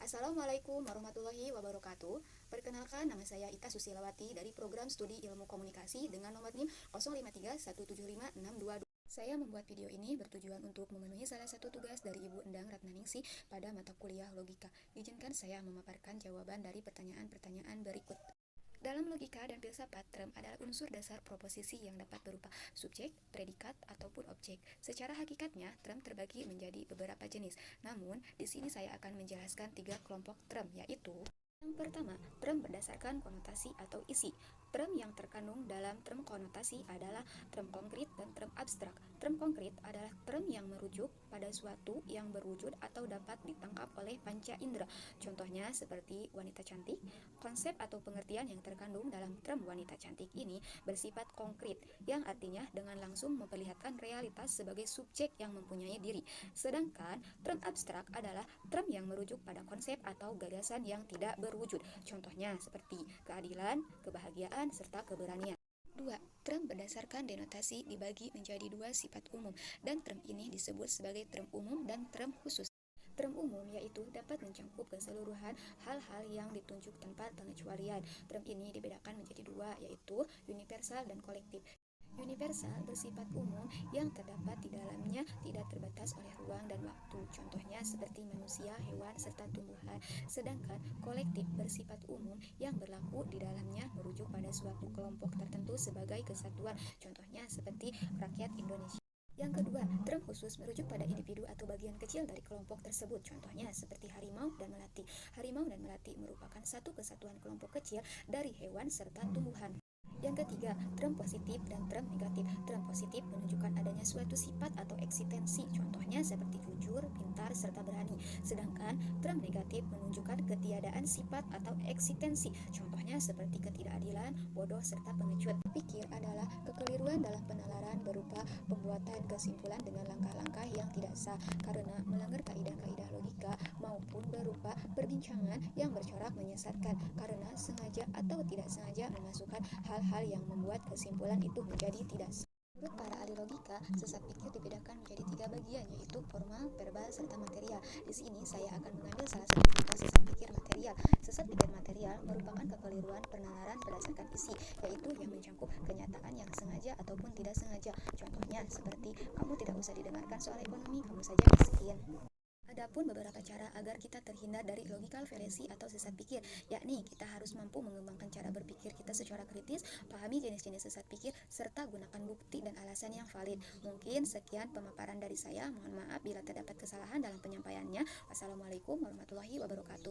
Assalamualaikum warahmatullahi wabarakatuh. Perkenalkan, nama saya Ita Susilawati dari Program Studi Ilmu Komunikasi dengan nomor NIM 05317562. Saya membuat video ini bertujuan untuk memenuhi salah satu tugas dari Ibu Endang Ratnaningsih pada mata kuliah logika. Izinkan saya memaparkan jawaban dari pertanyaan-pertanyaan berikut. Dalam logika dan filsafat, term adalah unsur dasar proposisi yang dapat berupa subjek, predikat, ataupun objek. Secara hakikatnya, term terbagi menjadi beberapa jenis. Namun, di sini saya akan menjelaskan 3 kelompok term, yaitu: yang pertama, term berdasarkan konotasi atau isi. Term yang terkandung dalam term konotasi adalah term konkret dan term abstrak. Term konkret adalah term yang merujuk pada suatu yang berwujud atau dapat ditangkap oleh panca indera. Contohnya seperti wanita cantik. Konsep atau pengertian yang terkandung dalam term wanita cantik ini bersifat konkret, yang artinya dengan langsung memperlihatkan realitas sebagai subjek yang mempunyai diri. Sedangkan term abstrak adalah term yang merujuk pada konsep atau gagasan yang tidak berwujud. Contohnya seperti keadilan, kebahagiaan, serta keberanian. 2. Term berdasarkan denotasi dibagi menjadi 2 sifat umum, dan term ini disebut sebagai term umum dan term khusus. Term umum yaitu dapat mencakup keseluruhan hal-hal yang ditunjuk tanpa pengecualian. Term ini dibedakan menjadi 2, yaitu universal dan kolektif. Universal bersifat umum yang terdapat di dalamnya tidak terbatas oleh ruang dan waktu, contohnya seperti manusia, hewan, serta tumbuhan. Sedangkan kolektif bersifat umum yang berlaku di dalamnya merujuk pada suatu kelompok tertentu sebagai kesatuan, contohnya seperti rakyat Indonesia. Yang kedua, term khusus merujuk pada individu atau bagian kecil dari kelompok tersebut, contohnya seperti harimau dan melati. Harimau dan melati merupakan satu kesatuan kelompok kecil dari hewan serta tumbuhan. Yang ketiga, term positif dan term negatif. Term positif menunjukkan adanya suatu sifat atau eksistensi, contohnya seperti jujur, pintar, serta berani. Sedangkan term negatif menunjukkan ketiadaan sifat atau eksistensi, contohnya seperti ketidakadilan, bodoh, serta pengecut. Pikir adalah kekeliruan dalam penalaran berupa pembuatan kesimpulan dengan langkah-langkah yang tidak sah karena melanggar kaidah-kaidah logika, maupun berupa perbincangan yang bercorak menyesatkan karena sengaja atau tidak sengaja memasukkan hal-hal yang membuat kesimpulan itu menjadi tidak sah. Menurut para ahli logika, sesat pikir dibedakan menjadi 3 bagian, yaitu formal, verbal, serta material. Di sini saya akan mengambil salah satu contoh sesat pikir material. Sesat pikir material merupakan kekeliruan penalaran berdasarkan isi, yaitu yang mencakup kenyataan yang sengaja ataupun tidak sengaja. Contohnya seperti, kamu tidak usah didengarkan soal ekonomi, kamu saja miskin. Adapun beberapa cara agar kita terhindar dari logical fallacy atau sesat pikir, yakni kita harus mampu mengembangkan cara berpikir kita secara kritis, pahami jenis-jenis sesat pikir, serta gunakan bukti dan alasan yang valid. Mungkin sekian pemaparan dari saya, mohon maaf bila terdapat kesalahan dalam penyampaiannya. Wassalamualaikum warahmatullahi wabarakatuh.